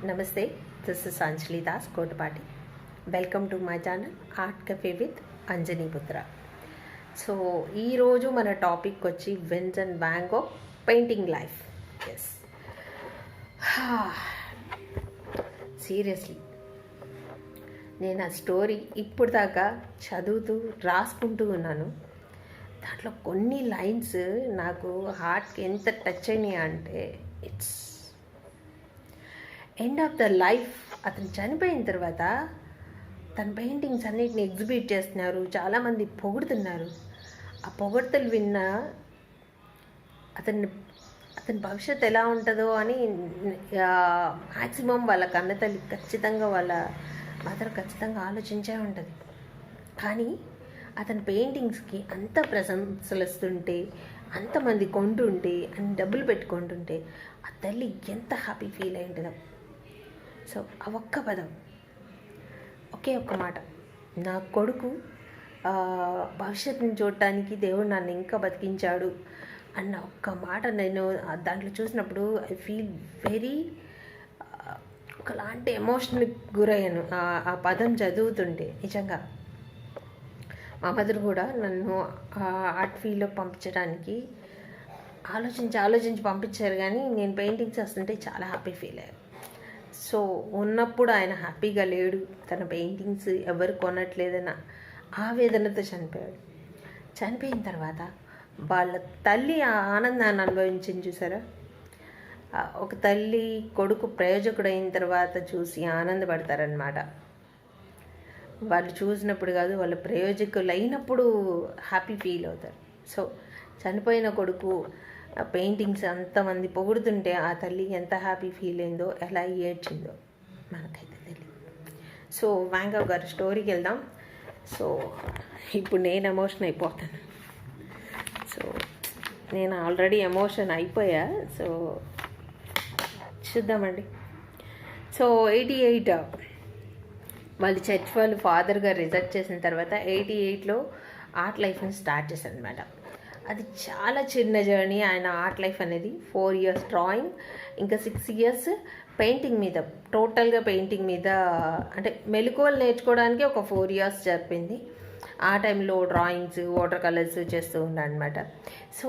Namaste, this is Anjali Das Kotapati. Welcome to my channel Art Cafe with Anjani Putra. So ఈరోజు మన topic వచ్చి Vincent van Gogh painting life. Yes, seriously నేను ఆ story ఇప్పుడు దాకా చదువుతూ రాసుకుంటూ ఉన్నాను. దాంట్లో కొన్ని లైన్స్ నాకు హార్ట్కి ఎంత టచ్ అయినాయి అంటే, it's end of the life. అతను చనిపోయిన తర్వాత తన పెయింటింగ్స్ అన్నిటిని ఎగ్జిబిట్ చేస్తున్నారు, చాలామంది పొగుడుతున్నారు. ఆ పొగడ్తలు విన్న అతని భవిష్యత్తు ఎలా ఉంటుందో అని మ్యాక్సిమం వాళ్ళ కన్నతల్లి ఖచ్చితంగా, వాళ్ళ మదర్ ఖచ్చితంగా ఆలోచించే ఉంటుంది. కానీ అతని పెయింటింగ్స్కి అంత ప్రశంసలు వస్తుంటే, అంతమంది కొంటుంటే, అన్ని డబ్బులు పెట్టుకుంటుంటే ఆ తల్లి ఎంత హ్యాపీ ఫీల్ అయి ఉంటుందో. సో ఆ ఒక్క పదం, ఒకే ఒక్క మాట, నా కొడుకు భవిష్యత్తుని చూడటానికి దేవుడు నన్ను ఇంకా బతికించాడు అన్న ఒక్క మాట నేను దాంట్లో చూసినప్పుడు ఐ ఫీల్ వెరీ, ఒకలాంటి ఎమోషనల్కి గురయ్యాను ఆ పదం చదువుతుంటే. నిజంగా మా మదర్ కూడా నన్ను ఆర్ట్ ఫీల్డ్లో పంపించడానికి ఆలోచించి పంపించారు. కానీ నేను పెయింటింగ్స్ వస్తుంటే చాలా హ్యాపీ ఫీల్ అయ్యాను. సో ఉన్నప్పుడు ఆయన హ్యాపీగా లేడు, తన పెయింటింగ్స్ ఎవరు కొనట్లేదన్న ఆవేదనతో చనిపోయాడు. చనిపోయిన తర్వాత వాళ్ళ తల్లి ఆ ఆనందాన్ని అనుభవించింది చూసారా. ఒక తల్లి కొడుకు ప్రయోజకుడైన తర్వాత చూసి ఆనందపడతారనమాట. వాళ్ళు చూసినప్పుడు కాదు, వాళ్ళు ప్రయోజకులు అయినప్పుడు హ్యాపీ ఫీల్ అవుతారు. సో చనిపోయిన కొడుకు పెయింటింగ్స్ అంతమంది పొగుడుతుంటే ఆ తల్లి ఎంత హ్యాపీ ఫీల్ అయిందో, ఎలా ఏడ్చిందో మనకైతే తెలియదు. సో వాన్ గోగ్ గారి స్టోరీకి వెళ్దాం. సో ఇప్పుడు నేను ఎమోషన్ అయిపోతాను. సో నేను ఆల్రెడీ ఎమోషన్ అయిపోయా. సో చూద్దామండి. సో 88 వాళ్ళు చర్చ్ వాళ్ళు ఫాదర్గా రిజెక్ట్ చేసిన తర్వాత 88లో ఆర్ట్ లైఫ్ని స్టార్ట్ చేశారు అనమాట. అది చాలా చిన్న జర్నీ. ఆయన ఆర్ట్ లైఫ్ అనేది 4 years డ్రాయింగ్, ఇంకా 6 years పెయింటింగ్ మీద, టోటల్గా పెయింటింగ్ మీద అంటే మెలకువలు నేర్చుకోవడానికి ఒక 4 years జరిపింది. ఆ టైంలో డ్రాయింగ్స్, వాటర్ కలర్స్ చేస్తూ ఉన్నాడనమాట. సో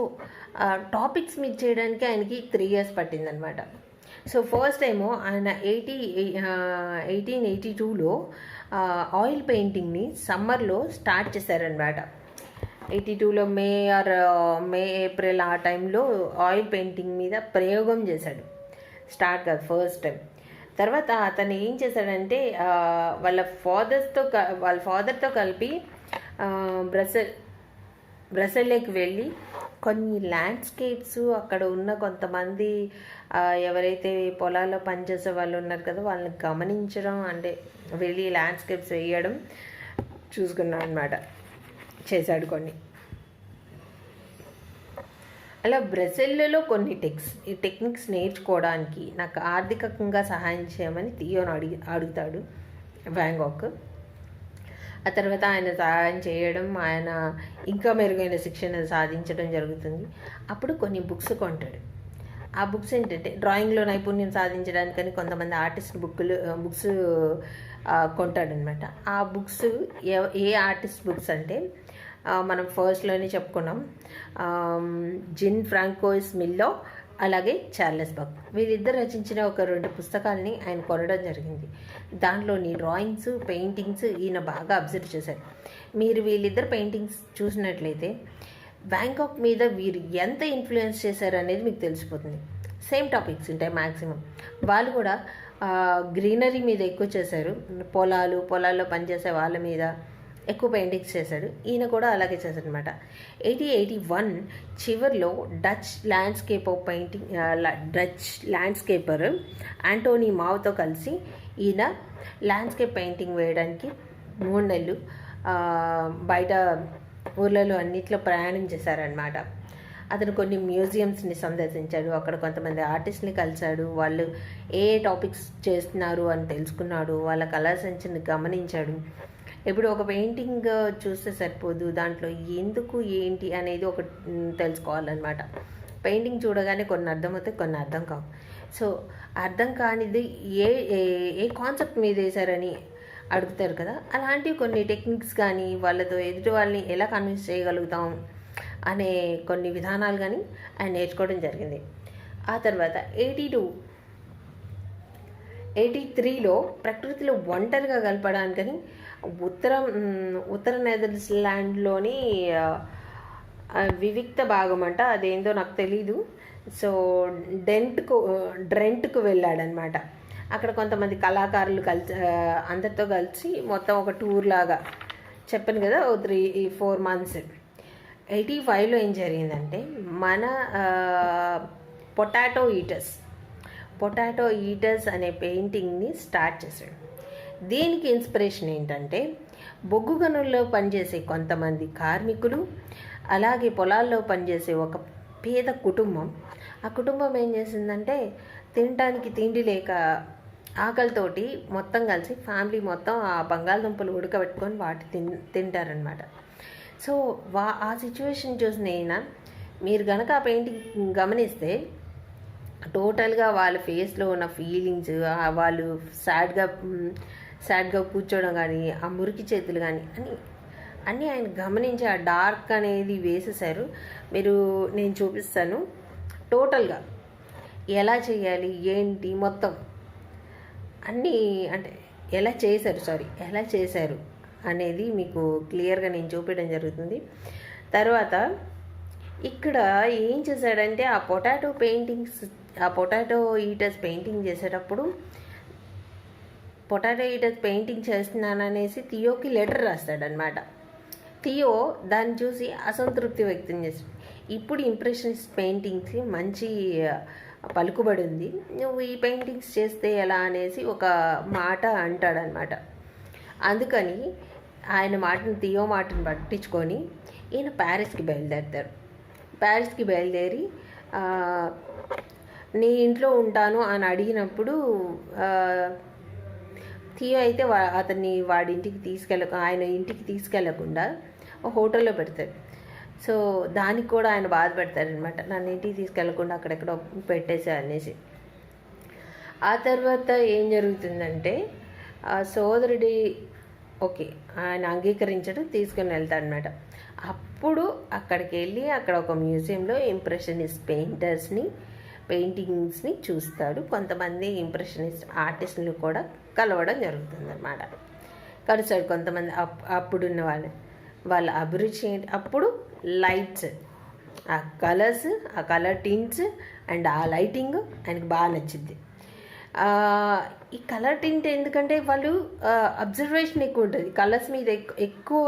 టాపిక్స్ మీద చేయడానికి ఆయనకి 3 years పట్టిందనమాట. సో ఫస్ట్ టైము ఆయన 1882లో ఆయిల్ పెయింటింగ్ని సమ్మర్లో స్టార్ట్ చేశారనమాట. 82లో మే ఏప్రిల్ ఆ టైంలో ఆయిల్ పెయింటింగ్ మీద ప్రయోగం చేశాడు. స్టార్ట్ కాదు, ఫస్ట్ టైం. తర్వాత అతను ఏం చేశాడంటే వాళ్ళ ఫాదర్తో కలిపి బ్రసెల్లోకి వెళ్ళి కొన్ని ల్యాండ్స్కేప్స్, అక్కడ ఉన్న కొంతమంది ఎవరైతే పొలాల్లో పనిచేసే వాళ్ళు ఉన్నారు కదా, వాళ్ళని గమనించడం, అంటే వెళ్ళి ల్యాండ్స్కేప్స్ వేయడం చూసుకున్నాడు అనమాట. చేశాడు కొన్ని. అలా బ్రెజిల్లో కొన్ని టెక్నిక్స్ నేర్చుకోవడానికి నాకు ఆర్థికంగా సహాయం చేయమని థియోను అడుగుతాడు వాన్ గోగ్. ఆ తర్వాత ఆయన సహాయం చేయడం, ఆయన ఇంకా మెరుగైన శిక్షణ సాధించడం జరుగుతుంది. అప్పుడు కొన్ని బుక్స్ కొంటాడు. ఆ బుక్స్ ఏంటంటే డ్రాయింగ్లో నైపుణ్యం సాధించడానికని కొంతమంది ఆర్టిస్ట్ బుక్స్ కొంటాడనమాట. ఆ బుక్స్ ఏ ఆర్టిస్ట్ బుక్స్ అంటే మనం ఫస్ట్లోనే చెప్పుకున్నాం, జిన్ ఫ్రాంకోయిస్ మిల్లో, అలాగే చార్లెస్ బక్. వీళ్ళిద్దరు రచించిన ఒక 2 పుస్తకాలని ఆయన కొనడం జరిగింది. దాంట్లోని డ్రాయింగ్స్, పెయింటింగ్స్ ఈయన బాగా అబ్జర్వ్ చేశారు. మీరు వీళ్ళిద్దరు పెయింటింగ్స్ చూసినట్లయితే వాన్ గోగ్ మీద వీరు ఎంత ఇన్ఫ్లుయెన్స్ చేశారు అనేది మీకు తెలిసిపోతుంది. సేమ్ టాపిక్స్ ఉంటాయి మ్యాక్సిమం. వాళ్ళు కూడా గ్రీనరీ మీద ఎక్కువ చేశారు, పొలాల్లో పనిచేసే వాళ్ళ మీద ఎక్కువ పెయింటింగ్స్ చేశాడు. ఈయన కూడా అలాగే చేశాడు అనమాట. 1881 చివరిలో డచ్ ల్యాండ్స్కేపర్ ఆంటోనీ మావ్తో కలిసి ఈయన ల్యాండ్స్కేప్ పెయింటింగ్ వేయడానికి 3 నెలలు బయట ఊర్లలో అన్నిట్లో ప్రయాణం చేశారనమాట. అతను కొన్ని మ్యూజియంస్ని సందర్శించాడు, అక్కడ కొంతమంది ఆర్టిస్ట్ని కలిశాడు, వాళ్ళు ఏ టాపిక్స్ చేస్తున్నారు అని తెలుసుకున్నాడు, వాళ్ళ కళా సంచిని గమనించాడు. ఇప్పుడు ఒక పెయింటింగ్ చూస్తే సరిపోదు, దాంట్లో ఎందుకు ఏంటి అనేది ఒక తెలుసుకోవాలన్నమాట. పెయింటింగ్ చూడగానే కొన్ని అర్థమవుతాయి, కొన్ని అర్థం కావు. సో అర్థం కానిది ఏ ఏ ఏ కాన్సెప్ట్ మీద వేశారని అడుగుతారు కదా, అలాంటివి కొన్ని టెక్నిక్స్ కానీ వాళ్ళతో ఎదుటి వాళ్ళని ఎలా కన్విన్స్ చేయగలుగుతాం అనే కొన్ని విధానాలు కానీ ఆయన నేర్చుకోవడం జరిగింది. ఆ తర్వాత 83లో ప్రకృతిలో ఒంటరిగా గలపడానికని ఉత్తర నెదర్లాండ్లోని వివిక్త భాగం అంట, అదేందో నాకు తెలీదు. సో డ్రెంట్కు వెళ్ళాడనమాట. అక్కడ కొంతమంది కళాకారులు కలిసి అందరితో కలిసి మొత్తం ఒక టూర్ లాగా చెప్పాను కదా, 3-4 months. 85లో ఏం జరిగిందంటే మన పొటాటో ఈటర్స్ అనే పెయింటింగ్ని స్టార్ట్ చేశాడు. దీనికి ఇన్స్పిరేషన్ ఏంటంటే బొగ్గు గనుల్లో పనిచేసే కొంతమంది కార్మికులు, అలాగే పొలాల్లో పనిచేసే ఒక పేద కుటుంబం. ఆ కుటుంబం ఏం చేసిందంటే తినడానికి తిండి లేక ఆకలితోటి మొత్తం కలిసి ఫ్యామిలీ మొత్తం ఆ బంగాళదుంపలు ఉడకబెట్టుకొని వాటి తింటారనమాట. సో ఆ సిచ్యువేషన్ చూసిన అయినా మీరు కనుక ఆ పెయింటింగ్ గమనిస్తే టోటల్గా వాళ్ళ ఫేస్లో ఉన్న ఫీలింగ్స్, వాళ్ళు సాడ్గా కూర్చోవడం కానీ, ఆ మురికి చేతులు కానీ అన్నీ ఆయన గమనించి ఆ డార్క్ అనేది వేసేసారు. నేను చూపిస్తాను టోటల్గా ఎలా చేయాలి ఏంటి మొత్తం అన్నీ, అంటే ఎలా చేశారు అనేది మీకు క్లియర్గా నేను చూపించడం జరుగుతుంది. తర్వాత ఇక్కడ ఏం చేశాడంటే ఆ పొటాటో ఈటర్స్ పెయింటింగ్ చేసేటప్పుడు పొటాటో ఈటర్స్ పెయింటింగ్ చేస్తున్నాననేసి థియోకి లెటర్ రాస్తాడనమాట. థియో దాన్ని చూసి అసంతృప్తి వ్యక్తం చేస్తాడు. ఇప్పుడు ఇంప్రెషనిస్ట్ పెయింటింగ్స్కి మంచి పలుకుబడి ఉంది, నువ్వు ఈ పెయింటింగ్స్ చేస్తే ఎలా అనేసి ఒక మాట అంటాడనమాట. అందుకని థియో మాటను పట్టించుకొని ఈయన ప్యారిస్కి బయలుదేరి నీ ఇంట్లో ఉంటాను అని అడిగినప్పుడు థియో అయితే అతన్ని ఆయన ఇంటికి తీసుకెళ్ళకుండా హోటల్లో పెడతాడు. సో దానికి కూడా ఆయన బాధపడతారనమాట, నన్ను ఇంటికి తీసుకెళ్లకుండా అక్కడెక్కడో పెట్టేసా అనేసి. ఆ తర్వాత ఏం జరుగుతుందంటే ఆ సోదరుడి ఆయన అంగీకరించడం తీసుకుని వెళ్తాడనమాట. అప్పుడు అక్కడికి వెళ్ళి అక్కడ ఒక మ్యూజియంలో ఇంప్రెషనిస్ట్ పెయింటింగ్స్ని చూస్తాడు. కొంతమంది ఇంప్రెషనిస్ట్ ఆర్టిస్టులు కూడా కలవడం జరుగుతుందన్నమాట. కలిసాడు కొంతమంది అప్పుడున్న వాళ్ళ అభిరుచి ఏంటి, అప్పుడు లైట్స్, ఆ కలర్స్, ఆ కలర్ టింట్స్ అండ్ ఆ లైటింగ్ ఆయనకు బాగా నచ్చింది. ఈ కలర్ టింట్ ఎందుకంటే వాళ్ళు అబ్జర్వేషన్ ఎక్కువ ఉంటుంది, కలర్స్ మీద ఎక్కువ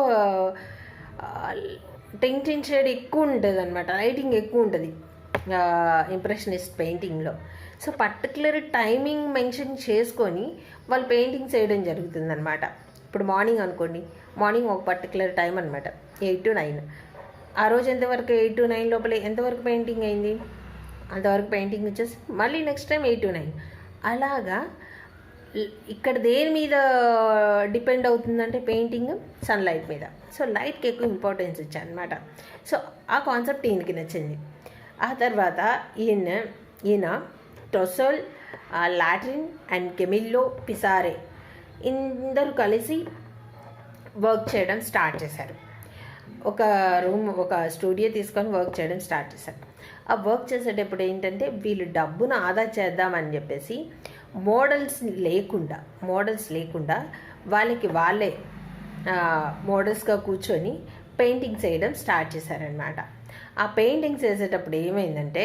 టింట్ షేడ్ ఎక్కువ ఉంటుంది అనమాట, లైటింగ్ ఎక్కువ ఉంటుంది ఇంప్రెషనిస్ట్ పెయింటింగ్లో. సో పర్టికులర్ టైమింగ్ మెన్షన్ చేసుకొని వాళ్ళు పెయింటింగ్స్ వేయడం జరుగుతుందన్నమాట. ఇప్పుడు మార్నింగ్ అనుకోండి, మార్నింగ్ ఒక పర్టికులర్ టైం అనమాట, 8 to 9. ఆ రోజు ఎంతవరకు 8 to 9 లోపల ఎంతవరకు పెయింటింగ్ అయింది అంతవరకు పెయింటింగ్ వచ్చేసి మళ్ళీ నెక్స్ట్ టైం 8 to 9. అలాగా ఇక్కడ దేని మీద డిపెండ్ అవుతుందంటే పెయింటింగ్ సన్లైట్ మీద. సో లైట్కి ఎక్కువ ఇంపార్టెన్స్ ఇచ్చాను అనమాట. సో ఆ కాన్సెప్ట్ ఈయనకి నచ్చింది. ఆ తర్వాత ఈయన టొసోల్, లాట్రిన్ అండ్ కెమిల్లో పిసారే ఇందరూ కలిసి వర్క్ చేయడం స్టార్ట్ చేశారు. ఒక స్టూడియో తీసుకొని వర్క్ చేయడం స్టార్ట్ చేశారు. ఆ వర్క్ చేసేటప్పుడు ఏంటంటే వీళ్ళు డబ్బును ఆదా చేద్దామని చెప్పేసి మోడల్స్ లేకుండా వాళ్ళే మోడల్స్గా కూర్చొని పెయింటింగ్స్ వేయడం స్టార్ట్ చేశారనమాట. ఆ పెయింటింగ్స్ వేసేటప్పుడు ఏమైందంటే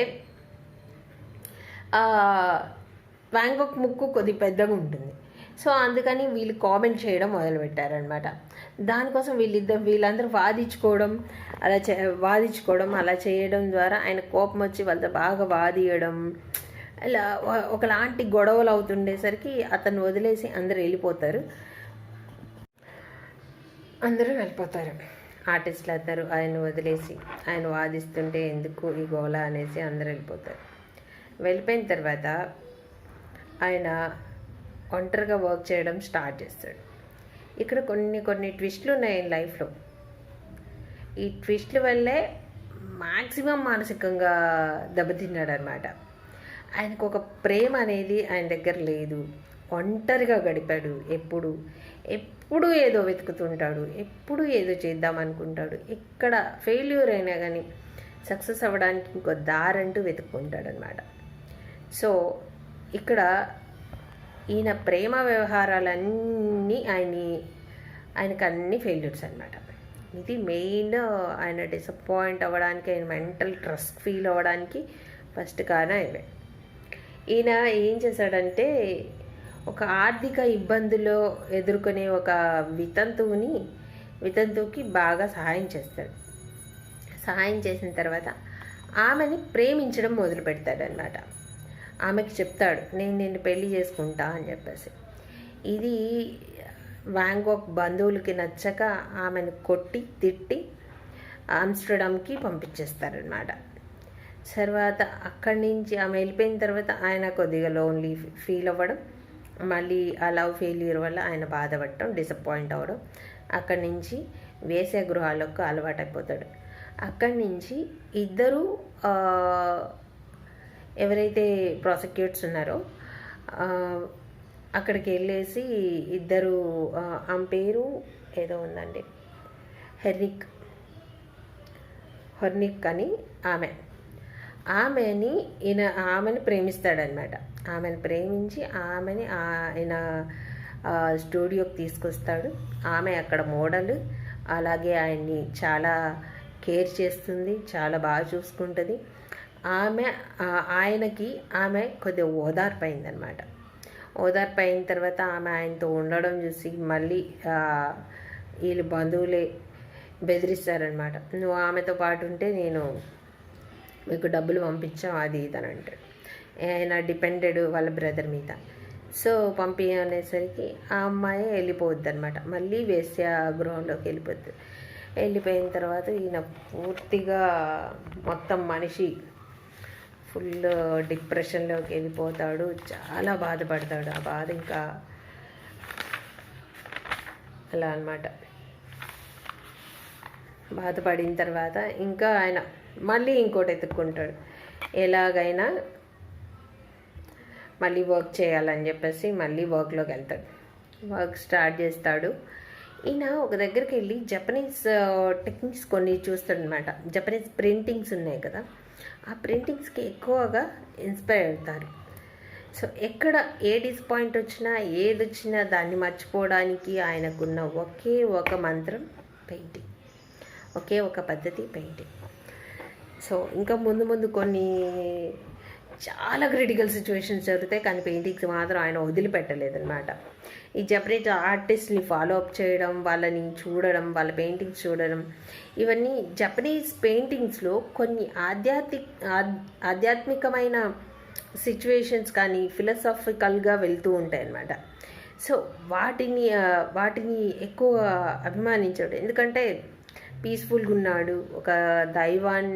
వాన్ గోగ్ ముక్కు కొద్ది పెద్దగా ఉంటుంది. సో అందుకని వీళ్ళు కామెంట్ చేయడం మొదలుపెట్టారనమాట. దానికోసం వీళ్ళందరూ వాదించుకోవడం అలా చేయడం ద్వారా ఆయన కోపం వచ్చి వాళ్ళతో బాగా వాదియడం, అలా ఒకలాంటి గొడవలు అవుతుండేసరికి అతను వదిలేసి అందరూ వెళ్ళిపోతారు. ఆర్టిస్టులు అందరూ ఆయన వదిలేసి, ఆయన వాదిస్తుంటే ఎందుకు ఈ గోల అనేసి అందరూ వెళ్ళిపోతారు. వెళ్ళిపోయిన తర్వాత ఆయన ఒంటరిగా వర్క్ చేయడం స్టార్ట్ చేస్తాడు. ఇక్కడ కొన్ని ట్విస్టులు ఉన్నాయి ఆయన లైఫ్లో. ఈ ట్విస్టుల వల్లే మ్యాక్సిమం మానసికంగా దెబ్బతిన్నాడు అనమాట. ఆయనకు ఒక ప్రేమ అనేది ఆయన దగ్గర లేదు. ఒంటరిగా గడిపాడు. ఎప్పుడు ఏదో వెతుకుతుంటాడు, ఎప్పుడు ఏదో చేద్దాం అనుకుంటాడు. ఎక్కడ ఫెయిల్యూర్ అయినా కానీ సక్సెస్ అవ్వడానికి ఇంకో దారంటూ వెతుక్కుంటాడు అనమాట. సో ఇక్కడ ఈయన ప్రేమ వ్యవహారాలన్నీ ఆయనకు అన్ని ఫెయిల్యూర్స్ అనమాట. ఇది మెయిన్ ఆయన డిసప్పాయింట్ అవ్వడానికి, ఆయన మెంటల్ స్ట్రెస్ ఫీల్ అవ్వడానికి ఫస్ట్ కారణం ఇవే. ఈయన ఏం చేశాడంటే ఒక ఆర్థిక ఇబ్బందులు ఎదుర్కొనే ఒక వితంతువుకి బాగా సహాయం చేస్తాడు. సహాయం చేసిన తర్వాత ఆమెని ప్రేమించడం మొదలు పెడతాడనమాట. ఆమెకి చెప్తాడు, నేను నిన్ను పెళ్లి చేసుకుంటా అని చెప్పేసి. ఇది వాన్ గోగ్ బంధువులకి నచ్చక ఆమెను కొట్టి తిట్టి ఆమ్స్టర్డామ్కి పంపించేస్తారనమాట. తర్వాత అక్కడి నుంచి ఆమె వెళ్ళిపోయిన తర్వాత ఆయన కొద్దిగా లోన్లీ ఫీల్ అవ్వడం, మళ్ళీ ఆ లవ్ ఫెయిల్యూర్ వల్ల ఆయన బాధపడటం, డిసప్పాయింట్ అవ్వడం. అక్కడి నుంచి వేసే గృహాలకు అలవాటైపోతాడు. అక్కడి నుంచి ఇద్దరు ఎవరైతే ప్రాసిక్యూట్స్ ఉన్నారో అక్కడికి వెళ్ళేసి ఇద్దరు, ఆమె పేరు ఏదో ఉందండి, హెర్నిక్ అని ఆమెని ప్రేమిస్తాడనమాట. ఆమెను ప్రేమించి ఆయన స్టూడియోకి తీసుకొస్తాడు. ఆమె అక్కడ మోడల్, అలాగే ఆయన్ని చాలా కేర్ చేస్తుంది, చాలా బాగా చూసుకుంటుంది. ఆమె కొద్దిగా ఓదార్పు అయిందనమాట. ఓదార్పు అయిన తర్వాత ఆమె ఆయనతో ఉండడం చూసి మళ్ళీ వీళ్ళు బంధువులే బెదిరిస్తారనమాట. నువ్వు ఆమెతో పాటు ఉంటే నేను మీకు డబ్బులు పంపించాం, అది ఇది అని అంటాడు. ఆయన డిపెండెడ్ వాళ్ళ బ్రదర్ మీద. సో అనేసరికి ఆ అమ్మాయి వెళ్ళిపోద్ది అనమాట. మళ్ళీ వేశ్య గృహంలోకి వెళ్ళిపోయిన తర్వాత ఈయన పూర్తిగా మొత్తం మనిషి ఫుల్ డిప్రెషన్లోకి వెళ్ళిపోతాడు. చాలా బాధపడతాడు. ఆ బాధ ఇంకా అలా అనమాట. బాధపడిన తర్వాత ఇంకా ఆయన మళ్ళీ ఇంకోటి ఎత్తుక్కుంటాడు. ఎలాగైనా మళ్ళీ వర్క్ చేయాలని చెప్పేసి మళ్ళీ వర్క్లోకి వెళ్తాడు. వర్క్ స్టార్ట్ చేస్తాడు. ఈయన ఒక దగ్గరికి వెళ్ళి జపనీస్ టెక్నిక్స్ కొన్ని చూస్తాడనమాట. జపనీస్ ప్రింటింగ్స్ ఉన్నాయి కదా, ఆ ప్రింటింగ్స్కి ఎక్కువగా ఇన్స్పైర్ అవుతారు. సో ఎక్కడ ఏ డిస్పాయింట్ వచ్చినా ఏది వచ్చినా దాన్ని మర్చిపోవడానికి ఆయనకున్న ఒకే ఒక మంత్రం పెయింటింగ్, ఒకే ఒక పద్ధతి పెయింటింగ్. సో ఇంకా ముందు కొన్ని చాలా క్రిటికల్ సిచ్యువేషన్స్ జరుగుతాయి, కానీ పెయింటింగ్స్ మాత్రం ఆయన వదిలిపెట్టలేదన్నమాట. ఈ జపనీస్ ఆర్టిస్ట్ని ఫాలో అప్ చేయడం, వాళ్ళని చూడడం, వాళ్ళ పెయింటింగ్స్ చూడడం, ఇవన్నీ జపనీస్ పెయింటింగ్స్లో కొన్ని ఆధ్యాత్మికమైన సిచ్యువేషన్స్ కానీ ఫిలసాఫికల్గా వెళ్తూ ఉంటాయి అన్నమాట. సో వాటిని ఎక్కువ అభిమానించాడు. ఎందుకంటే పీస్ఫుల్గా ఉన్నాడు, ఒక దైవాన్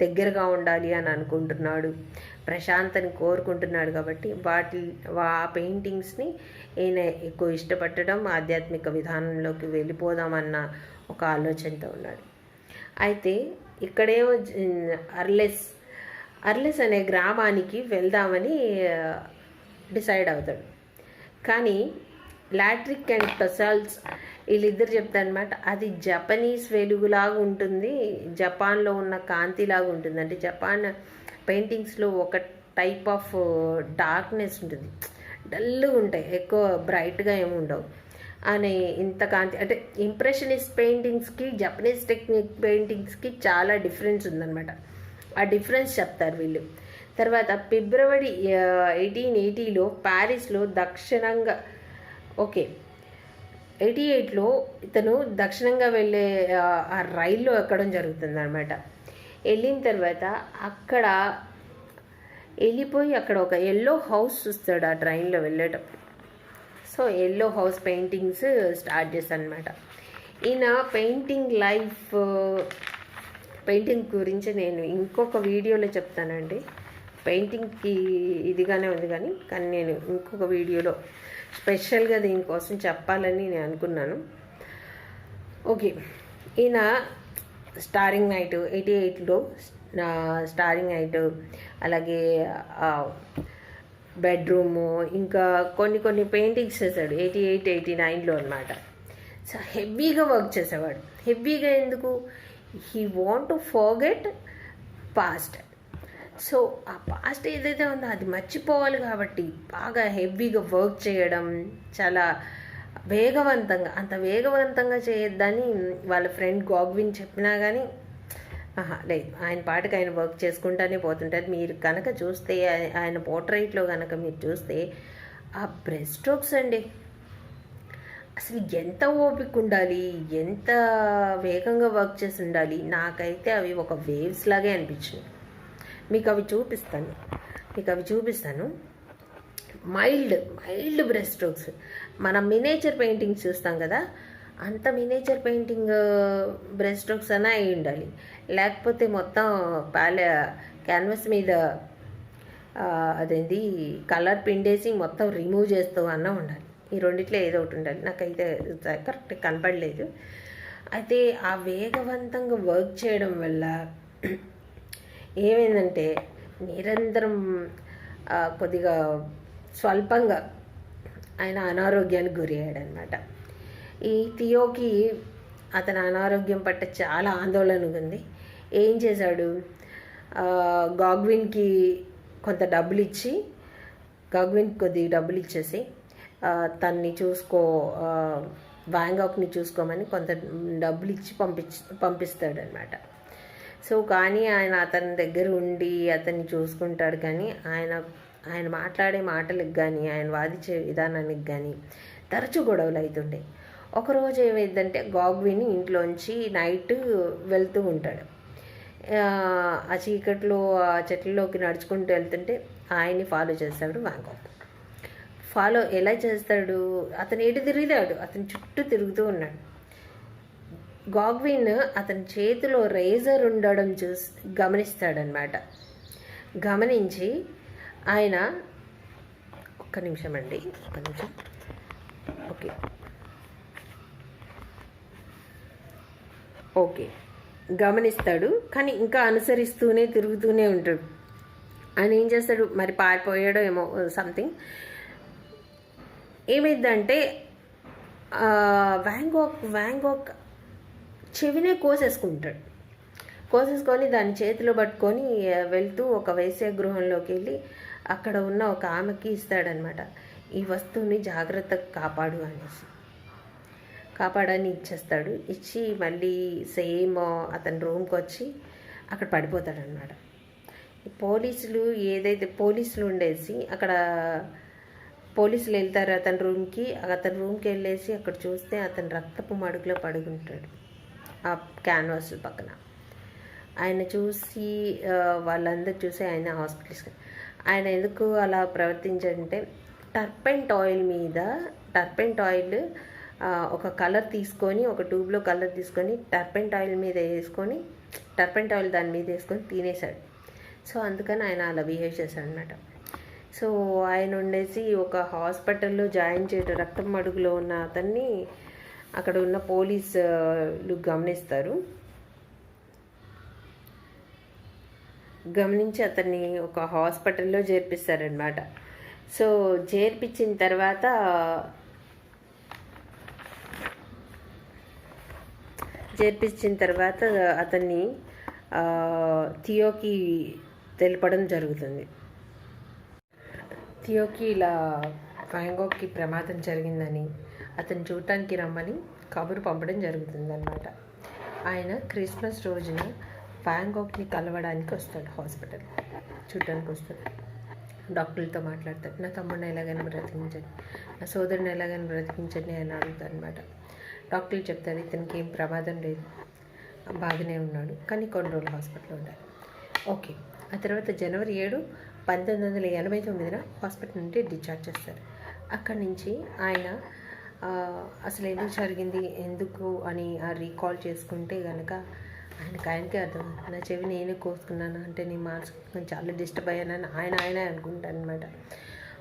దగ్గరగా ఉండాలి అని అనుకుంటున్నాడు, ప్రశాంతని కోరుకుంటున్నాడు. కాబట్టి ఆ పెయింటింగ్స్ని ఈయన ఎక్కువ ఇష్టపడటం, ఆధ్యాత్మిక విధానంలోకి వెళ్ళిపోదామన్న ఒక ఆలోచనతో ఉన్నాడు. అయితే ఇక్కడేమో అర్లెస్ అనే గ్రామానికి వెళ్దామని డిసైడ్ అవుతాడు. కానీ లాట్రిక్ అండ్ టొసాల్స్ వీళ్ళిద్దరు చెప్తారనమాట, అది జపనీస్ వెలుగులాగా ఉంటుంది, జపాన్లో ఉన్న కాంతిలాగా ఉంటుంది. అంటే జపాన్ పెయింటింగ్స్లో ఒక టైప్ ఆఫ్ డార్క్నెస్ ఉంటుంది, డల్గా ఉంటాయి, ఎక్కువ బ్రైట్గా ఏమి ఉండవు అని. ఇంత కాంతి అంటే ఇంప్రెషనిస్ట్ పెయింటింగ్స్కి జపనీస్ టెక్నిక్ పెయింటింగ్స్కి చాలా డిఫరెన్స్ ఉందన్నమాట. ఆ డిఫరెన్స్ చెప్తారు వీళ్ళు. తర్వాత ఫిబ్రవరి 1880లో ప్యారిస్లో దక్షిణంగా 88లో ఇతను దక్షిణంగా వెళ్ళే ఆ రైల్లో ఎక్కడం జరుగుతుంది అనమాట. వెళ్ళిన తర్వాత అక్కడ వెళ్ళిపోయి అక్కడ ఒక ఎల్లో హౌస్ చూస్తాడు ఆ ట్రైన్లో వెళ్ళేటప్పుడు. So yellow house paintings start చేస్తాను అనమాట. ఈయన పెయింటింగ్ గురించి నేను ఇంకొక వీడియోలో చెప్తానండి. పెయింటింగ్కి ఇదిగానే ఉంది కానీ నేను ఇంకొక వీడియోలో స్పెషల్గా దీనికోసం చెప్పాలని నేను అనుకున్నాను. ఓకే, ఈయన స్టారింగ్ నైట్ 88లో నా స్టారింగ్ హైట్, అలాగే బెడ్రూము, ఇంకా కొన్ని పెయింటింగ్స్ చేశాడు 88, 89లో అనమాట. సో హెవీగా వర్క్ చేసేవాడు. హెవీగా ఎందుకు? He want to forget past. So ఆ పాస్ట్ ఏదైతే ఉందో అది మర్చిపోవాలి కాబట్టి బాగా హెవీగా వర్క్ చేయడం, చాలా వేగవంతంగా, అంత వేగవంతంగా చేయొద్దని వాళ్ళ ఫ్రెండ్ గాగ్విన్ చెప్పినా కానీ లేదు, ఆయన పాటకు ఆయన వర్క్ చేసుకుంటానే పోతుంటారు. మీరు కనుక చూస్తే ఆయన పోర్ట్రైట్లో కనుక మీరు చూస్తే ఆ బ్రెస్ట్ స్ట్రోక్స్ అండి, అసలు ఎంత ఓపిక ఉండాలి, ఎంత వేగంగా వర్క్ చేసి ఉండాలి. నాకైతే అవి ఒక వేవ్స్ లాగే అనిపించినాయి. మీకు అవి చూపిస్తాను. Mild breast strokes. మనం మినేచర్ పెయింటింగ్స్ చూస్తాం కదా, అంత మినేచర్ పెయింటింగ్ బ్రెస్ట్ స్ట్రోక్స్ అన్నా అయి ఉండాలి. లేకపోతే మొత్తం క్యాన్వాస్ మీద అదేంటి కలర్ పిండేసి మొత్తం రిమూవ్ చేస్తూ అన్నా ఉండాలి. ఈ రెండిట్లో ఏదో ఒకటి ఉండాలి. నాకైతే కరెక్ట్ కనపడలేదు. అయితే ఆ వేగవంతంగా వర్క్ చేయడం వల్ల ఏమైందంటే నిరంతరం కొద్దిగా స్వల్పంగా ఆయన అనారోగ్యానికి గురయ్యాడనమాట. ఈ థియోకి అతని అనారోగ్యం పట్ల చాలా ఆందోళన ఉంది. ఏం చేశాడు, గాగ్విన్కి కొద్దిగా డబ్బులు ఇచ్చేసి తన్ని వ్యాన్ గాగ్ని చూసుకోమని కొంత డబ్బులు ఇచ్చి పంపిస్తాడనమాట. సో కానీ ఆయన అతని దగ్గర ఉండి అతన్ని చూసుకుంటాడు. కానీ ఆయన మాట్లాడే మాటలకు కానీ, ఆయన వాదించే విధానానికి కానీ తరచూ గొడవలు అవుతుండే. ఒకరోజు ఏమైందంటే గాగ్విన్ ఇంట్లోంచి నైట్ వెళ్తూ ఉంటాడు. ఆ చీకట్లో ఆ చెట్లలోకి నడుచుకుంటూ వెళ్తుంటే ఆయన్ని ఫాలో చేస్తాడు వ్యాన్ గాగ్. ఫాలో ఎలా చేస్తాడు, అతను ఎటు తిరిగాడు, అతని చుట్టూ తిరుగుతూ ఉన్నాడు. గాగ్విన్ అతని చేతిలో రేజర్ ఉండడం గమనిస్తాడనమాట. గమనించి ఆయన ఒక్క నిమిషం ఓకే గమనిస్తాడు. కానీ ఇంకా అనుసరిస్తూనే తిరుగుతూనే ఉంటాడు. ఆయన ఏం చేస్తాడు, మరి పారిపోయాడో ఏమో సంథింగ్. ఏమైందంటే వ్యాన్ గాగ్ చెవినే కోసేసుకొని దాన్ని చేతిలో పట్టుకొని వెళ్తూ ఒక వేశ్య గృహంలోకి వెళ్ళి అక్కడ ఉన్న ఒక ఆమెకి ఇస్తాడనమాట. ఈ వస్తువుని జాగ్రత్తగా కాపాడని ఇచ్చేస్తాడు. ఇచ్చి మళ్ళీ సేమ్ అతని రూమ్కి వచ్చి అక్కడ పడిపోతాడనమాట. పోలీసులు ఉండేసి అక్కడ పోలీసులు వెళ్తారు అతని రూమ్కి వెళ్ళేసి అక్కడ చూస్తే అతను రక్తపు మడుగులో పడుకుంటాడు ఆ క్యాన్వాస్ పక్కన. ఆయన చూసి వాళ్ళందరూ చూసి ఆయన హాస్పిటల్స్కి, ఆయన ఎందుకు అలా ప్రవర్తించాడంటే టర్పెంట్ ఆయిల్ ఒక కలర్ తీసుకొని, ఒక ట్యూబ్లో కలర్ తీసుకొని టర్పెంట్ ఆయిల్ దాని మీద వేసుకొని తినేశాడు. సో అందుకని ఆయన అలా బిహేవ్ చేశాడు అనమాట. సో ఆయన ఉండేసి ఒక హాస్పిటల్లో జాయిన్ చేయడం, రక్తం మడుగులో ఉన్న అతన్ని అక్కడ ఉన్న పోలీసులు గమనించి అతన్ని ఒక హాస్పిటల్లో చేర్పిస్తారనమాట. సో చేర్పించిన తర్వాత అతన్ని థియోకి తెలపడం జరుగుతుంది. థియోకి ఇలా వ్యాన్ గాగ్కి ప్రమాదం జరిగిందని అతను చూడటానికి రమ్మని కబురు పంపడం జరుగుతుందన్నమాట. ఆయన క్రిస్మస్ రోజున వ్యాన్ గాగ్ని కలవడానికి వస్తాడు, హాస్పిటల్ చూడటానికి వస్తాడు. డాక్టర్లతో మాట్లాడతాడు. నా తమ్ముడిని ఎలాగైనా బ్రతికించండి, నా సోదరుని ఎలాగైనా బ్రతికించండి అని అడుగుతాడు అనమాట. డాక్టర్లు చెప్తారు ఇతనికి ఏం ప్రమాదం లేదు, బాగానే ఉన్నాడు, కానీ కొన్ని రోజులు హాస్పిటల్లో ఉండాలి. ఓకే. ఆ తర్వాత జనవరి 7, 1989 హాస్పిటల్ నుండి డిశ్చార్జ్ చేస్తారు. అక్కడి నుంచి ఆయన అసలు ఎందుకు జరిగింది ఎందుకు అని రీకాల్ చేసుకుంటే కనుక ఆయనకే అర్థం, నా చెవి నేనే కోసుకున్నాను అంటే నేను మనసు చాలా డిస్టర్బ్ అయ్యానని ఆయన అనుకుంటాను అనమాట.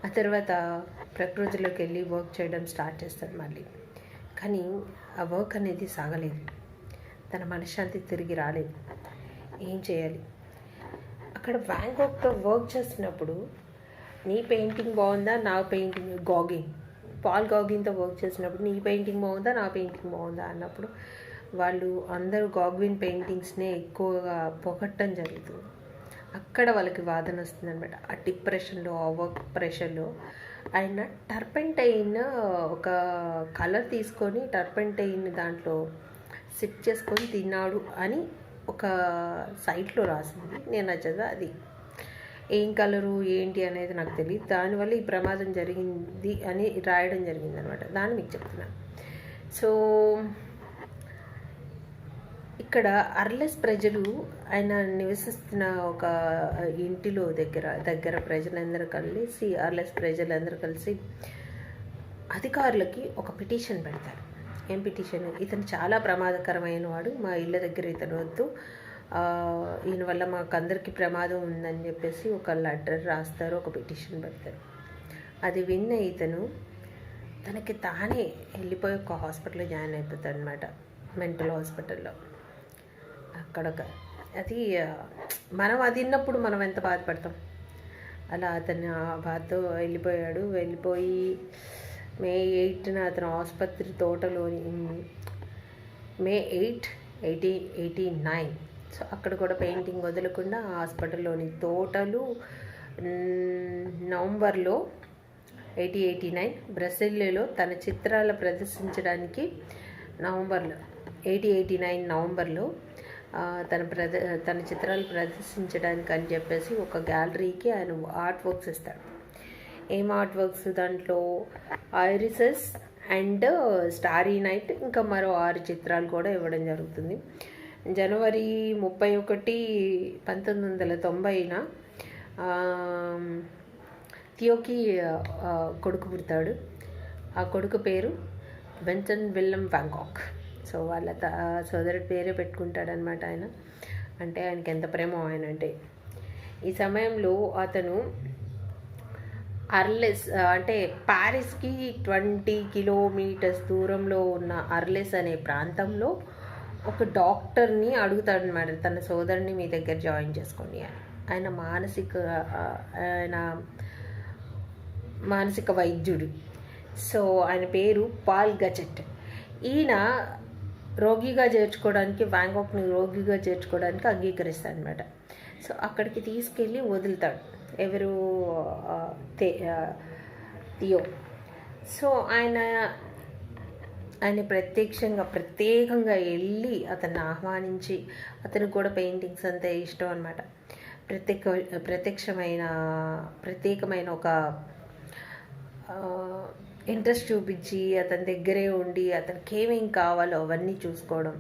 ఆ తర్వాత ప్రకృతిలోకి వెళ్ళి వర్క్ చేయడం స్టార్ట్ చేస్తాడు మళ్ళీ. కానీ ఆ వర్క్ అనేది సాగలేదు, తన మనశ్శాంతి తిరిగి రాలేదు. ఏం చేయాలి, అక్కడ వ్యాంగోక్తో వర్క్ చేస్తున్నప్పుడు నీ పెయింటింగ్ బాగుందా, నా పెయింటింగ్ పాల్ గాగిన్తో వర్క్ చేసినప్పుడు నీ పెయింటింగ్ బాగుందా, నా పెయింటింగ్ బాగుందా అన్నప్పుడు వాళ్ళు అందరూ గాగ్విన్ పెయింటింగ్స్నే ఎక్కువగా పొగట్టడం జరుగుతుంది. అక్కడ వాళ్ళకి వాదన వస్తుంది అనమాట. ఆ డిప్రెషన్లో, ఆ వర్క్ ప్రెషర్లో ఆయన టర్పెంటైన్ ఒక కలర్ తీసుకొని టర్పెంటైన్ దాంట్లో సిప్ చేసుకొని తిన్నాడు అని ఒక సైట్లో రాసింది. నేను నచ్చదు అది ఏం కలరు ఏంటి అనేది నాకు తెలియదు. దానివల్ల ఈ ప్రమాదం జరిగింది అని రాయడం జరిగింది అనమాట. దాన్ని మీకు చెప్తున్నాను. సో ఇక్కడ అర్లెస్ ప్రజలు ఆయన నివసిస్తున్న ఒక ఇంటిలో దగ్గర ప్రజలందరూ కలిసి అర్లెస్ ప్రజలందరూ కలిసి అధికారులకి ఒక పిటిషన్ పెడతారు. ఏం పిటిషన్? ఇతను చాలా ప్రమాదకరమైన వాడు, మా ఇళ్ళ దగ్గర ఇతను వద్దు, ఈయన వల్ల మాకు అందరికీ ప్రమాదం ఉందని చెప్పేసి ఒక లెటర్ రాస్తారు, ఒక పిటిషన్ పెడతారు. అది విన్న ఇతను తనకి తానే వెళ్ళిపోయి ఒక హాస్పిటల్లో జాయిన్ అయిపోతాడు అనమాట, మెంటల్ హాస్పిటల్లో. అక్కడ అది మనం అది విన్నప్పుడు మనం ఎంత బాధపడతాం. అలా అతను ఆ బాధతో వెళ్ళిపోయి మే 8న అతను ఆసుపత్రి తోటలోని మే 8, 1889. సో అక్కడ కూడా పెయింటింగ్ వదలకుండా హాస్పిటల్లోని తోటలు నవంబర్లో 1889 బ్రసెల్లోలో తన చిత్రాలు ప్రదర్శించడానికి 1889 నవంబర్లో తన చిత్రాలు ప్రదర్శించడానికి అని చెప్పేసి ఒక గ్యాలరీకి ఆయన ఆర్ట్ వర్క్స్ ఇస్తాడు. ఏం ఆర్ట్ వర్క్స్? దాంట్లో ఐరిసెస్ అండ్ స్టారీ నైట్ ఇంకా మరో 6 చిత్రాలు కూడా ఇవ్వడం జరుగుతుంది. జనవరి 31, 1990న థియోకి కొడుకు పుడతాడు. ఆ కొడుకు పేరు Vincent Willem van Gogh. So వాళ్ళ సోదరుడి పేరే పెట్టుకుంటాడనమాట ఆయన. అంటే ఆయనకి ఎంత ప్రేమో ఆయన అంటే. ఈ సమయంలో అతను అర్లెస్ అంటే ప్యారిస్కి 20 కిలోమీటర్స్ దూరంలో ఉన్న అర్లెస్ అనే ప్రాంతంలో ఒక డాక్టర్ని అడుగుతాడనమాట, తన సోదరుని మీ దగ్గర జాయిన్ చేసుకోండి అని. ఆయన మానసిక వైద్యుడు. సో ఆయన పేరు పాల్ గచెట్. ఈయన రోగిగా చేర్చుకోవడానికి, వాన్ గాగ్ని రోగిగా చేర్చుకోవడానికి అంగీకరిస్తాడు అనమాట. సో అక్కడికి తీసుకెళ్ళి వదులుతాడు. ఎవరు? థియో. సో ఆయన ప్రత్యేకంగా వెళ్ళి అతన్ని ఆహ్వానించి, అతనికి కూడా పెయింటింగ్స్ అంతే ఇష్టం అనమాట. ప్రత్యేకమైన ఒక ఇంట్రెస్ట్ చూపించి అతని దగ్గరే ఉండి అతనికి ఏమేం కావాలో అవన్నీ చూసుకోవడం.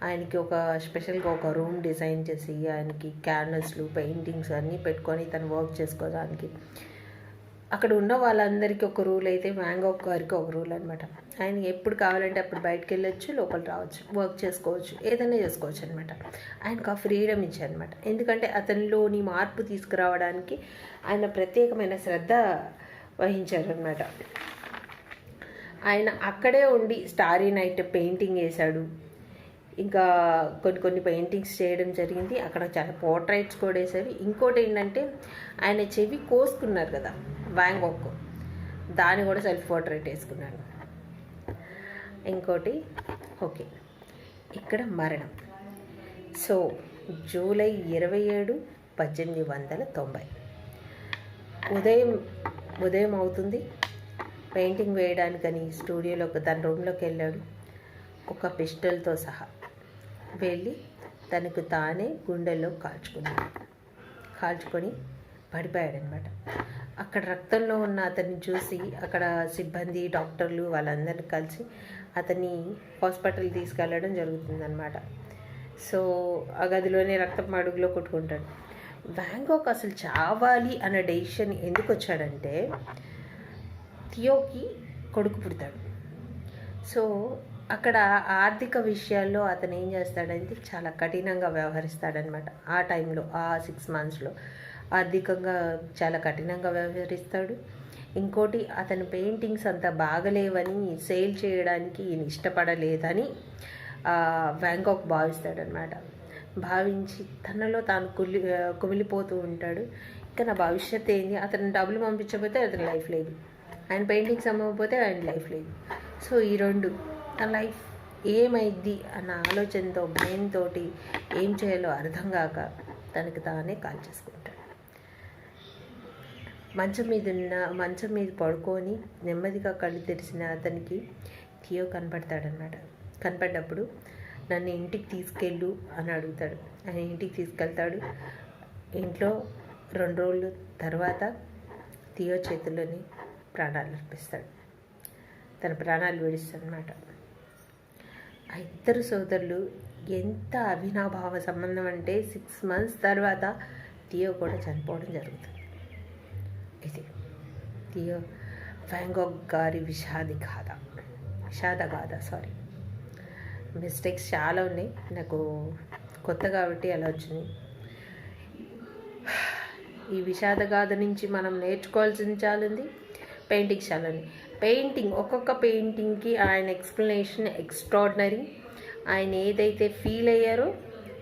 ఆయనకి ఒక స్పెషల్గా ఒక రూమ్ డిజైన్ చేసి ఆయనకి క్యాన్వస్లు, పెయింటింగ్స్ అన్నీ పెట్టుకొని తను వర్క్ చేసుకోవడానికి. అక్కడ ఉన్న వాళ్ళందరికీ ఒక రూల్ అయితే వాన్ గాగ్ గారికి ఒక రూల్ అనమాట. ఆయన ఎప్పుడు కావాలంటే అప్పుడు బయటకు వెళ్ళొచ్చు, లోపల రావచ్చు, వర్క్ చేసుకోవచ్చు, ఏదైనా చేసుకోవచ్చు అనమాట. ఆయనకు ఆ ఫ్రీడమ్ ఇచ్చారనమాట. ఎందుకంటే అతనిలోని మార్పు తీసుకురావడానికి ఆయన ప్రత్యేకమైన శ్రద్ధ వహించారనమాట. ఆయన అక్కడే ఉండి స్టారీ నైట్ పెయింటింగ్ వేశాడు. ఇంకా కొన్ని పెయింటింగ్స్ చేయడం జరిగింది. అక్కడ చాలా పోర్ట్రైట్స్ కూడా వేశారు. ఇంకోటి ఏంటంటే ఆయన చెవి కోసుకున్నారు కదా వాన్ గాగ్, దాన్ని కూడా సెల్ఫ్ పోర్ట్రైట్ వేసుకున్నాడు. ఇంకోటి ఓకే, ఇక్కడ మరణం. సో జూలై 27, 1890 ఉదయం అవుతుంది. పెయింటింగ్ వేయడానికని స్టూడియోలోకి తన రూమ్లోకి వెళ్ళాడు. ఒక పిస్టల్తో సహా వెళ్ళి తనకు తానే గుండెల్లో కాల్చుకొని పడిపోయాడనమాట. అక్కడ రక్తంలో ఉన్న అతన్ని చూసి అక్కడ సిబ్బంది, డాక్టర్లు వాళ్ళందరినీ కలిసి అతన్ని హాస్పిటల్ తీసుకెళ్ళడం జరుగుతుందన్నమాట. సో ఆ గదిలోనే రక్తం అడుగులో కొట్టుకుంటాడు. వాన్ గాగ్ అసలు చావాలి అన్న డెసిషన్ ఎందుకు వచ్చాడంటే థియోకి కొడుకు పుడతాడు. సో అక్కడ ఆర్థిక విషయాల్లో అతను ఏం చేస్తాడంటే చాలా కఠినంగా వ్యవహరిస్తాడనమాట. ఆ టైంలో ఆ 6 monthsలో ఆర్థికంగా చాలా కఠినంగా వ్యవహరిస్తాడు. ఇంకోటి అతని పెయింటింగ్స్ అంత బాగలేవని సేల్ చేయడానికి ఈయన ఇష్టపడలేదని వాన్ గాగ్ భావిస్తాడనమాట. భావించి తనలో తాను కుమిలిపోతూ ఉంటాడు. ఇంకా నా భవిష్యత్తు ఏంది, అతను డబ్బులు పంపించకపోతే అతని లైఫ్ లేదు, ఆయన పెయింటింగ్స్ అమ్మకపోతే ఆయన లైఫ్ లేదు. సో ఈ రెండు నా లైఫ్ ఏమైద్ది అన్న ఆలోచనతో భయంతో ఏం చేయాలో అర్థం కాక తనకి తానే కాల్ చేసుకుంటాడు. మంచం మీద పడుకొని నెమ్మదిగా కళ్ళు తెరిచిన అతనికి థియో కనపడతాడనమాట. కనపడినప్పుడు నన్ను ఇంటికి తీసుకెళ్ళు అని అడుగుతాడు. ఆయన ఇంటికి తీసుకెళ్తాడు. ఇంట్లో 2 రోజుల తర్వాత థియో చేతుల్లోని ప్రాణాలు అర్పిస్తాడు, తన ప్రాణాలు విడిస్తాడు అనమాట. ఆ ఇద్దరు సోదరులు ఎంత అవినాభావ సంబంధం అంటే 6 months తర్వాత థియో కూడా చనిపోవడం జరుగుతుంది. ఇది థియో వాన్ గాగ్ గారి విషాద గాథ. మిస్టేక్స్ చాలా ఉన్నాయి, నాకు కొత్త కాబట్టి అలా వచ్చినాయి. ఈ విషాద గాథ నుంచి మనం నేర్చుకోవాల్సింది చాలా ఉంది, పెయింటింగ్స్ చాలా ఉంది. ఒక్కొక్క పెయింటింగ్కి ఆయన ఎక్స్ప్లెనేషన్ ఎక్స్ట్రాడినరీ. ఆయన ఏదైతే ఫీల్ అయ్యారో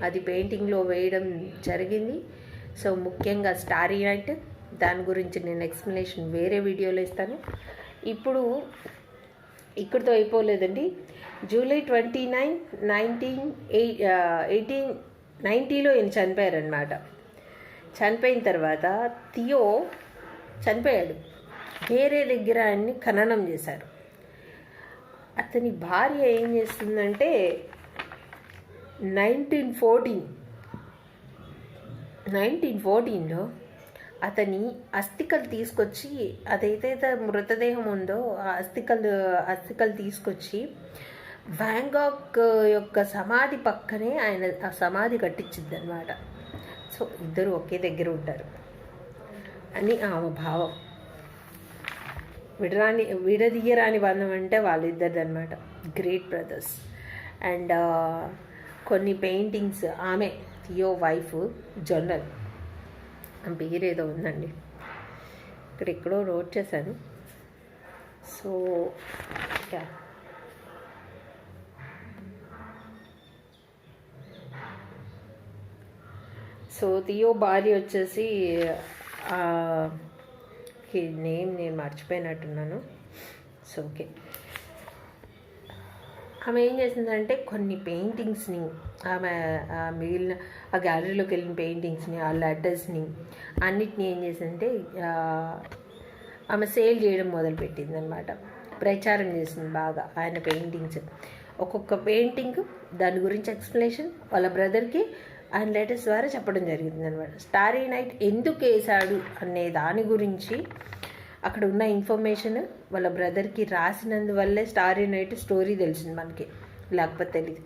అది పెయింటింగ్లో వేయడం జరిగింది. సో ముఖ్యంగా స్టారీ నైట్, దాని గురించి నేను ఎక్స్ప్లెనేషన్ వేరే వీడియోలో ఇస్తాను. ఇప్పుడు ఇక్కడితో అయిపోలేదండి. జూలై 29, 1890లో ఈయన చనిపోయారనమాట. చనిపోయిన తర్వాత థియో చనిపోయాడు. వేరే దగ్గర ఆయన్ని ఖననం చేశారు. అతని భార్య ఏం చేస్తుందంటే 1914లో అతని అస్థికలు తీసుకొచ్చి, అదైతే మృతదేహం ఉందో ఆ అస్థికలు తీసుకొచ్చి వాన్ గాగ్ యొక్క సమాధి పక్కనే ఆయన ఆ సమాధి కట్టించింది అనమాట. సో ఇద్దరు ఒకే దగ్గర ఉంటారు అని ఆమె భావం. విడదీయరాని బంధం అంటే వాళ్ళిద్దరిది అనమాట, గ్రేట్ బ్రదర్స్. అండ్ కొన్ని పెయింటింగ్స్, ఆమె థియో వైఫ్ జనరల్, ఆ పేరు ఏదో ఉందండి, ఎక్కడో నోట్ చేశాను. సో యా, సో థియో భార్య వచ్చేసి నేమ్ నేను మర్చిపోయినట్టున్నాను. సో ఓకే, ఆమె ఏం చేసిందంటే కొన్ని పెయింటింగ్స్ని, ఆమె మిగిలిన ఆ గ్యాలరీలోకి వెళ్ళిన పెయింటింగ్స్ని, ఆ లెటర్స్ని అన్నిటిని ఏం చేసిందంటే ఆమె సేల్ చేయడం మొదలుపెట్టింది అనమాట. ప్రచారం చేసింది బాగా ఆయన పెయింటింగ్స్. ఒక్కొక్క పెయింటింగ్ దాని గురించి ఎక్స్ప్లెనేషన్ వాళ్ళ బ్రదర్కి ఆయన లెటర్స్ ద్వారా చెప్పడం జరిగింది అనమాట. స్టారీ నైట్ ఎందుకు వేశాడు అనే దాని గురించి అక్కడ ఉన్న ఇన్ఫర్మేషన్ వాళ్ళ బ్రదర్కి రాసినందువల్లే స్టారీ నైట్ స్టోరీ తెలిసింది మనకి, లేకపోతే తెలియదు.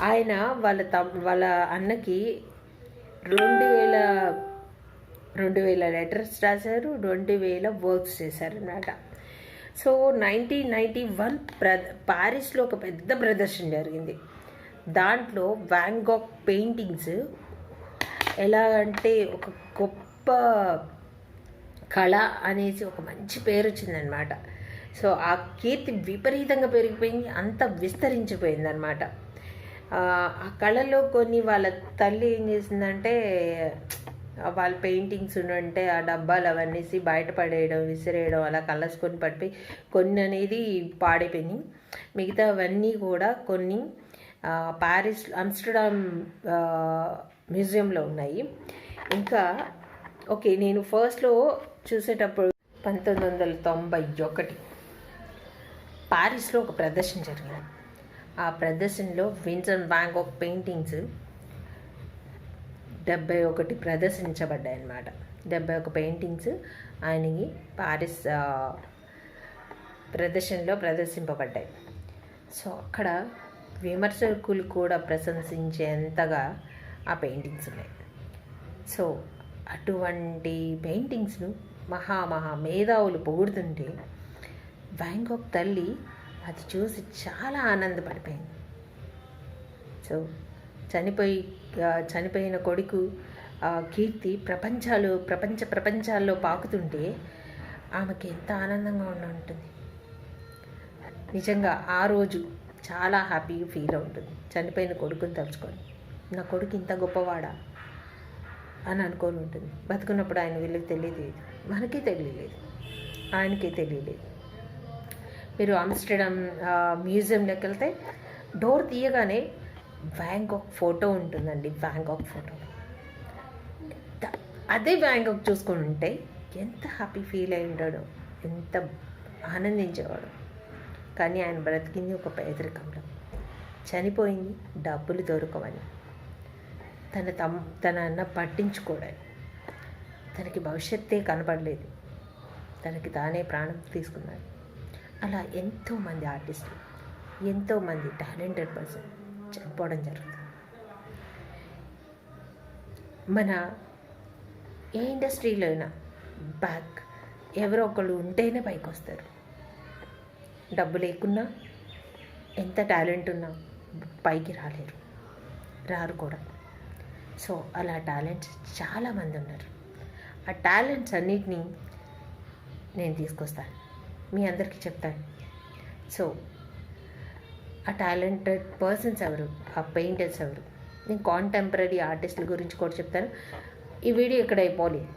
ఆయన వాళ్ళ అన్నకి 2000 లెటర్స్ రాశారు, 2000 వర్క్స్ చేశారన్నమాట. సో 1991 పారిస్లో ఒక పెద్ద ప్రదర్శన జరిగింది. దాంట్లో వాన్ గాగ్ పెయింటింగ్స్ ఎలా అంటే ఒక గొప్ప కళ అనేసి ఒక మంచి పేరు వచ్చిందనమాట. సో ఆ కీర్తి విపరీతంగా పెరిగిపోయింది, అంత విస్తరించిపోయింది అనమాట. ఆ కళలో కొన్ని వాళ్ళ తల్లి ఏం చేసిందంటే వాళ్ళ పెయింటింగ్స్ ఉంటే ఆ డబ్బాలు అవన్నీ బయటపడేయడం, విసిరేయడం, అలా కలసుకొని పడిపోయి కొన్ని అనేది పాడైపోయినాయి. మిగతా అవన్నీ కూడా కొన్ని పారిస్ ఆమ్స్టర్డామ్ మ్యూజియంలో ఉన్నాయి. ఇంకా ఓకే, నేను ఫస్ట్లో చూసేటప్పుడు 1991 పారిస్లో ఒక ప్రదర్శన జరిగింది. ఆ ప్రదర్శనలో విన్సెంట్ వాన్ గాగ్ పెయింటింగ్స్ 71 ప్రదర్శించబడ్డాయి అన్నమాట. 71 పెయింటింగ్స్ ఆయనకి పారిస్ ప్రదర్శనలో ప్రదర్శింపబడ్డాయి. సో అక్కడ విమర్శకులు కూడా ప్రశంసించేంతగా ఆ పెయింటింగ్స్ ఉన్నాయి. సో అటువంటి పెయింటింగ్స్ను మహా మేధావులు పొగుడుతుంటే వాన్ గాగ్ తల్లి అది చూసి చాలా ఆనందపడిపోయింది. సో చనిపోయిన కొడుకు కీర్తి ప్రపంచాల్లో పాకుతుంటే ఆమెకి ఎంత ఆనందంగా ఉంటుంది. నిజంగా ఆ రోజు చాలా హ్యాపీగా ఫీల్ అవుతుంది చనిపోయిన కొడుకుని తలుచుకొని. నా కొడుకు ఇంత గొప్పవాడా అని అనుకొని ఉంటుంది. బతుకున్నప్పుడు ఆయన వీళ్ళకి తెలియలేదు, మనకే తెలియలేదు, ఆయనకే తెలియలేదు. మీరు ఆమ్స్టర్డామ్ మ్యూజియంలోకి వెళ్తే డోర్ తీయగానే వ్యాంగాక్ ఫోటో ఉంటుందండి. వ్యాంగాక్ ఫోటో, అదే వ్యాంగాక్ చూసుకొని ఉంటే ఎంత హ్యాపీ ఫీల్ అయి ఉంటాడో, ఎంత ఆనందించేవాడు. కానీ ఆయన బ్రతికింది ఒక పేదరికంలో, చనిపోయింది డబ్బులు దొరకవని, తన అన్న పట్టించుకోవడానికి, తనకి భవిష్యత్తే కనపడలేదు, తనకి తానే ప్రాణం తీసుకున్నాడు. అలా ఎంతోమంది ఆర్టిస్టులు, ఎంతోమంది టాలెంటెడ్ పర్సన్ చనిపోవడం జరుగుతుంది. మన ఏ ఇండస్ట్రీలో అయినా బ్యాక్ ఎవరో ఒకళ్ళు ఉంటేనే పైకి వస్తారు. డబ్బు లేకున్నా, ఎంత టాలెంట్ ఉన్నా పైకి రారు కూడా. సో అలా టాలెంట్స్ చాలామంది ఉన్నారు. ఆ టాలెంట్స్ అన్నిటినీ నేను తీసుకొస్తాను, మీ అందరికీ చెప్తాను. సో ఆ టాలెంటెడ్ పర్సన్స్ ఎవరు, ఆ పెయింటర్స్ ఎవరు, నేను కాంటెంపరీ ఆర్టిస్టుల గురించి కూడా చెప్తాను. ఈ వీడియో ఇక్కడ అయిపోలేదు,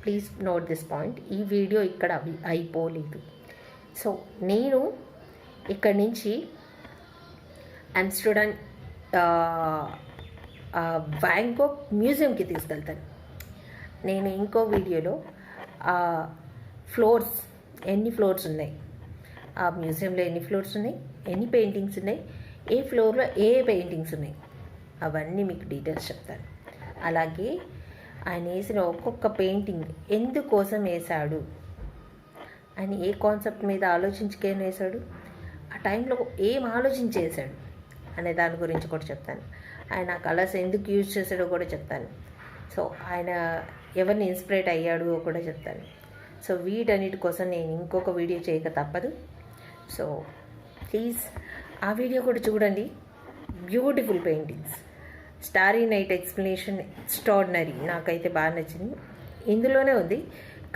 ప్లీజ్ నోట్ దిస్ పాయింట్. ఈ వీడియో ఇక్కడ అయిపోలేదు. సో నేను ఇక్కడి నుంచి ఆమ్స్టర్డామ్ వ్యాంగాక్ మ్యూజియంకి తీసుకెళ్తాను. నేను ఇంకో వీడియోలో ఫ్లోర్స్, ఎన్ని ఫ్లోర్స్ ఉన్నాయి, ఆ మ్యూజియంలో ఎన్ని ఫ్లోర్స్ ఉన్నాయి, ఎన్ని పెయింటింగ్స్ ఉన్నాయి, ఏ ఫ్లోర్లో ఏ పెయింటింగ్స్ ఉన్నాయి, అవన్నీ మీకు డీటెయిల్స్ చెప్తాను. అలాగే ఆయన వేసిన ఒక్కొక్క పెయింటింగ్ ఎందుకోసం వేశాడు, ఆయన ఏ కాన్సెప్ట్ మీద ఆలోచించుకేం వేశాడు, ఆ టైంలో ఏం ఆలోచించి వేశాడు అనే దాని గురించి కూడా చెప్తాను. ఆయన కలర్స్ ఎందుకు యూజ్ చేశాడో కూడా చెప్తాను. సో ఆయన ఎవరిని ఇన్స్పిరేట్ అయ్యాడు కూడా చెప్తాను. సో వీటన్నిటి కోసం నేను ఇంకొక వీడియో చేయక తప్పదు. సో ప్లీజ్ ఆ వీడియో కూడా చూడండి. Beautiful paintings, starry night explanation extraordinary, నాకైతే బాగా నచ్చింది. ఇందులోనే ఉంది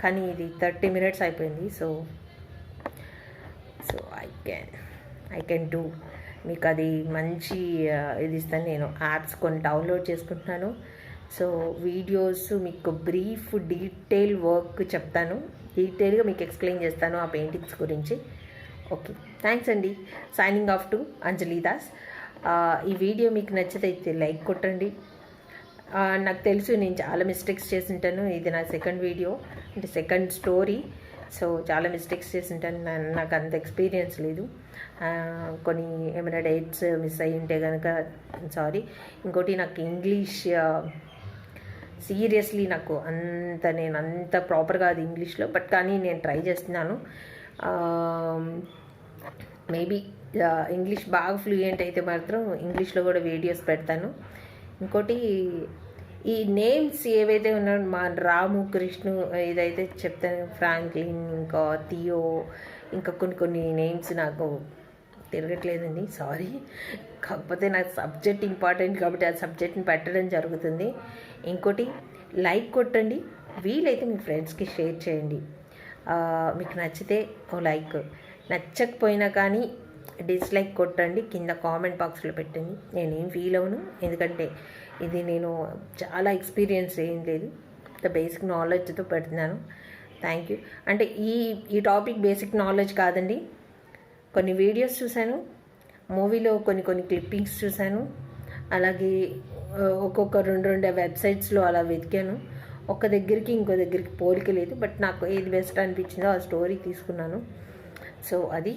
కానీ ఇది 30 minutes అయిపోయింది. సో ఐ కెన్ డూ, మీకు అది మంచి ఇది ఇస్తాను. నేను యాప్స్ కొన్ని డౌన్లోడ్ చేసుకుంటున్నాను. సో వీడియోస్ మీకు బ్రీఫ్ డీటెయిల్ వర్క్ చెప్తాను, డీటెయిల్గా మీకు ఎక్స్ప్లెయిన్ చేస్తాను ఆ పెయింటింగ్స్ గురించి. ఓకే, థ్యాంక్స్ అండి. సైనింగ్ ఆఫ్ టు అంజలి దాస్. ఈ వీడియో మీకు నచ్చితే లైక్ కొట్టండి. నాకు తెలుసు నేను చాలా మిస్టేక్స్ చేసింటాను, ఇది నా సెకండ్ వీడియో, అంటే సెకండ్ స్టోరీ. సో చాలా మిస్టేక్స్ చేసింటాను, నాకు అంత ఎక్స్పీరియన్స్ లేదు. కొన్ని ఏమైనా డేట్స్ మిస్ అయ్యి ఉంటే కనుక సారీ. ఇంకోటి నాకు ఇంగ్లీష్ సీరియస్లీ నాకు నేను అంత ప్రాపర్గా అది ఇంగ్లీష్లో, బట్ కానీ నేను ట్రై చేస్తున్నాను. మేబీ ఇంగ్లీష్ బాగా ఫ్లూయెంట్ అయితే మాత్రం ఇంగ్లీష్లో కూడా వీడియోస్ పెడతాను. ఇంకోటి ఈ నేమ్స్ ఏవైతే ఉన్నాయో మా రాము, కృష్ణు ఇదైతే చెప్తాను, ఫ్రాంక్లిన్, ఇంకా థియో, ఇంకా కొన్ని నేమ్స్ నాకు తిరగట్లేదండి, సారీ. కాకపోతే నాకు సబ్జెక్ట్ ఇంపార్టెంట్ కాబట్టి ఆ సబ్జెక్ట్ని పెట్టడం జరుగుతుంది. ఇంకోటి లైక్ కొట్టండి, వీలైతే మీ ఫ్రెండ్స్కి షేర్ చేయండి. మీకు నచ్చితే ఓ లైక్, నచ్చకపోయినా కానీ డిస్లైక్ కొట్టండి, కింద కామెంట్ బాక్స్లో పెట్టండి. నేనేం ఫీల్ అవును, ఎందుకంటే ఇది నేను చాలా ఎక్స్పీరియన్స్ ఏం లేదు, బేసిక్ నాలెడ్జ్తో పెడుతున్నాను. Thank you. అంటే ఈ టాపిక్ బేసిక్ నాలెడ్జ్ కాదండి, కొన్ని వీడియోస్ చూశాను, మూవీలో కొన్ని క్లిప్పింగ్స్ చూశాను, అలాగే ఒక్కొక్క రెండు వెబ్సైట్స్లో అలా వెతికాను. ఒక దగ్గరికి ఇంకో దగ్గరికి పోలిక లేదు, బట్ నాకు ఏది బెస్ట్ అనిపించిందో ఆ స్టోరీ తీసుకున్నాను. సో అది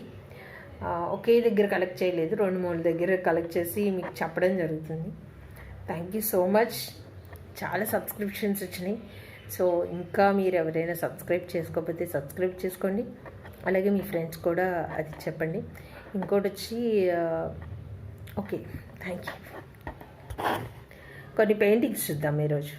ఒకే దగ్గర కలెక్ట్ చేయలేదు, 2-3 దగ్గర కలెక్ట్ చేసి మీకు చెప్పడం జరుగుతుంది. Thank you so much. చాలా సబ్స్క్రిప్షన్స్ వచ్చినాయి. సో ఇంకా మీరు ఎవరైనా సబ్స్క్రైబ్ చేసుకోకపోతే సబ్స్క్రైబ్ చేసుకోండి, అలాగే మీ ఫ్రెండ్స్ కూడా అది చెప్పండి. ఇంకోటి వచ్చి ఓకే, థ్యాంక్ యూ. కొన్ని పెయింటింగ్స్ చూద్దాం ఈరోజు.